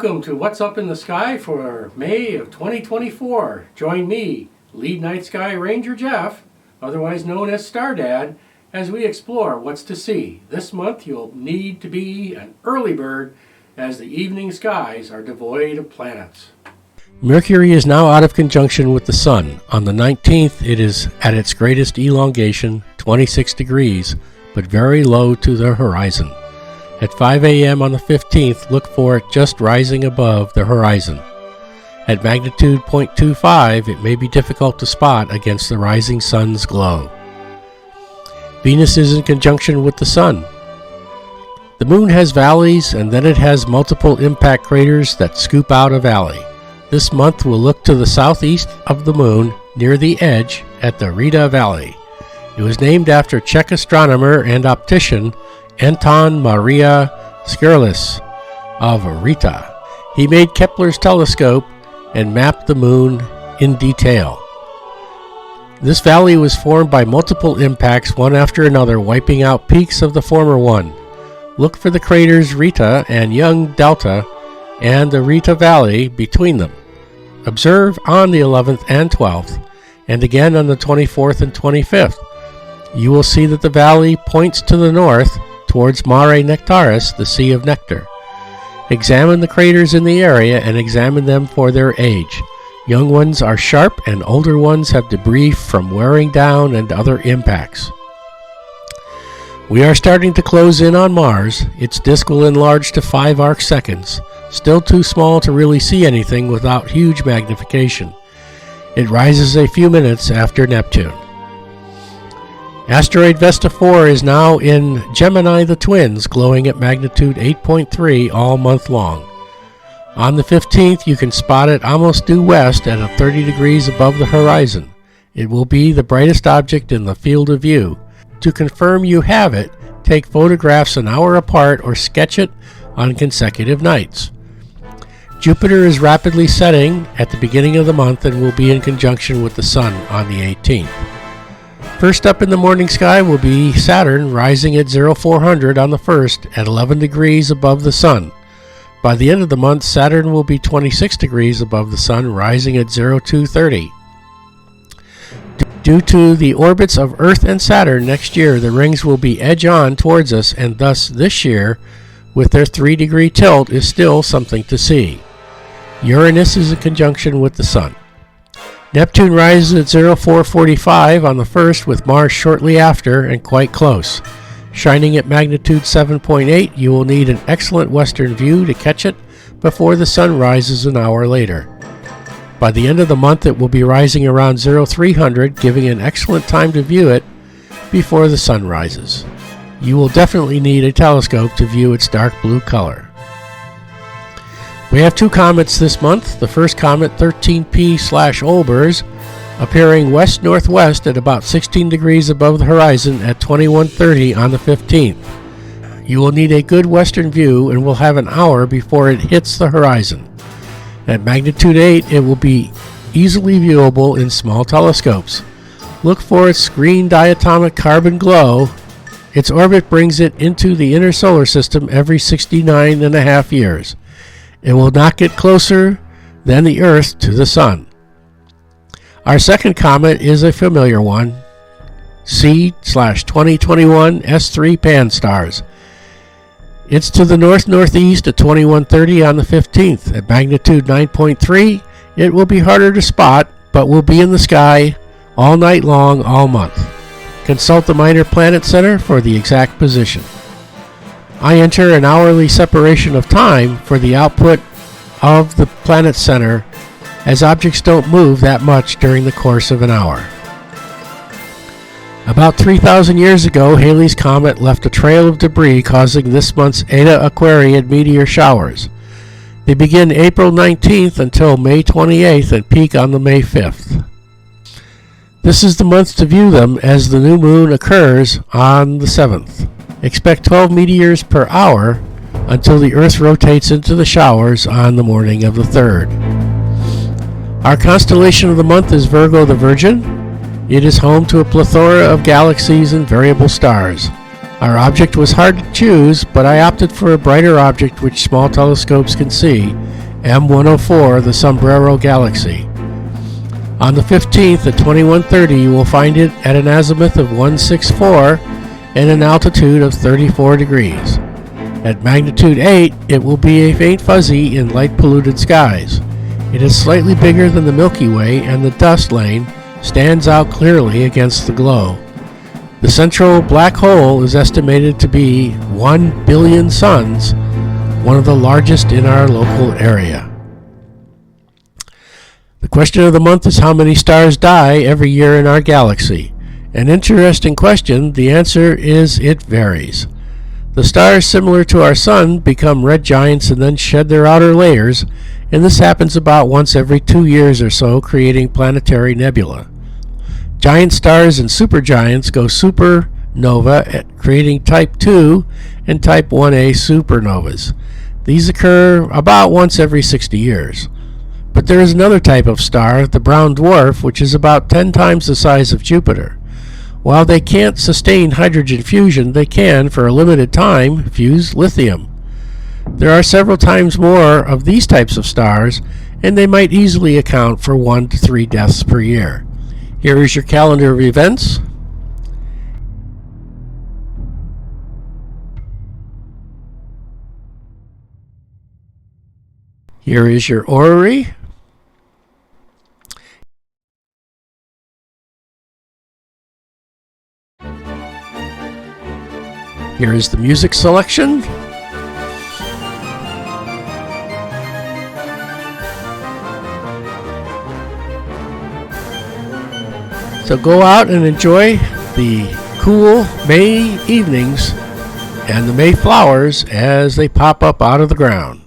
Welcome to What's Up in the Sky for May of 2024. Join me, Lead Night Sky Ranger Jeff, otherwise known as Star Dad, as we explore what's to see. This month you'll need to be an early bird as the evening skies are devoid of planets. Mercury is now out of conjunction with the Sun. On the 19th it is at its greatest elongation, 26 degrees, but very low to the horizon. At 5 a.m. on the 15th, look for it just rising above the horizon. At magnitude 0.25, it may be difficult to spot against the rising sun's glow. Venus is in conjunction with the Sun. The Moon has valleys, and then it has multiple impact craters that scoop out a valley. This month we'll look to the southeast of the Moon, near the edge, at the Rita Valley. It was named after Czech astronomer and optician Anton Maria Skerlis of Rita. He made Kepler's telescope and mapped the Moon in detail. This valley was formed by multiple impacts, one after another, wiping out peaks of the former one. Look for the craters Rita and Young Delta and the Rita Valley between them. Observe on the 11th and 12th, and again on the 24th and 25th. You will see that the valley points to the north towards Mare Nectaris, the Sea of Nectar. Examine the craters in the area and examine them for their age. Young ones are sharp and older ones have debris from wearing down and other impacts. We are starting to close in on Mars. Its disk will enlarge to 5 arc seconds, still too small to really see anything without huge magnification. It rises a few minutes after Neptune. Asteroid Vesta 4 is now in Gemini the Twins, glowing at magnitude 8.3 all month long. On the 15th, you can spot it almost due west at 30 degrees above the horizon. It will be the brightest object in the field of view. To confirm you have it, take photographs an hour apart or sketch it on consecutive nights. Jupiter is rapidly setting at the beginning of the month and will be in conjunction with the Sun on the 18th. First up in the morning sky will be Saturn, rising at 0400 on the 1st at 11 degrees above the Sun. By the end of the month, Saturn will be 26 degrees above the Sun, rising at 0230. Due to the orbits of Earth and Saturn next year, the rings will be edge-on towards us, and thus this year, with their 3-degree tilt, is still something to see. Uranus is in conjunction with the Sun. Neptune rises at 0445 on the 1st, with Mars shortly after and quite close. Shining at magnitude 7.8, you will need an excellent western view to catch it before the Sun rises an hour later. By the end of the month, it will be rising around 0300, giving an excellent time to view it before the Sun rises. You will definitely need a telescope to view its dark blue color. We have 2 comets this month. The first comet, 13P/Olbers, appearing west-northwest at about 16 degrees above the horizon at 2130 on the 15th. You will need a good western view and will have an hour before it hits the horizon. At magnitude 8, it will be easily viewable in small telescopes. Look for its green diatomic carbon glow. Its orbit brings it into the inner solar system every 69.5 years. It will not get closer than the Earth to the Sun. Our second comet is a familiar one, C/2021 S3 Pan-STARRS. It's to the north-northeast at 2130 on the 15th. At magnitude 9.3, it will be harder to spot, but will be in the sky all night long, all month. Consult the Minor Planet Center for the exact position. I enter an hourly separation of time for the output of the Planet Center, as objects don't move that much during the course of an hour. About 3,000 years ago, Halley's Comet left a trail of debris causing this month's Eta Aquariid meteor showers. They begin April 19th until May 28th and peak on the May 5th. This is the month to view them as the new moon occurs on the 7th. Expect 12 meteors per hour until the Earth rotates into the showers on the morning of the 3rd. Our constellation of the month is Virgo the Virgin. It is home to a plethora of galaxies and variable stars. Our object was hard to choose, but I opted for a brighter object which small telescopes can see, M104, the Sombrero Galaxy. On the 15th at 2130, you will find it at an azimuth of 164 and an altitude of 34 degrees. At magnitude 8, it will be a faint fuzzy in light-polluted skies. It is slightly bigger than the Milky Way, and the dust lane stands out clearly against the glow. The central black hole is estimated to be 1 billion suns, one of the largest in our local area. The question of the month is how many stars die every year in our galaxy. An interesting question. The answer is it varies. The stars similar to our sun become red giants and then shed their outer layers, and this happens about once every 2 years or so, creating planetary nebula. Giant stars and supergiants go supernova, creating type 2 and type 1a supernovas. These occur about once every 60 years. But there is another type of star, the brown dwarf, which is about 10 times the size of Jupiter. While they can't sustain hydrogen fusion, they can, for a limited time, fuse lithium. There are several times more of these types of stars, and they might easily account for 1 to 3 deaths per year. Here is your calendar of events. Here is your orrery. Here is the music selection. So go out and enjoy the cool May evenings and the May flowers as they pop up out of the ground.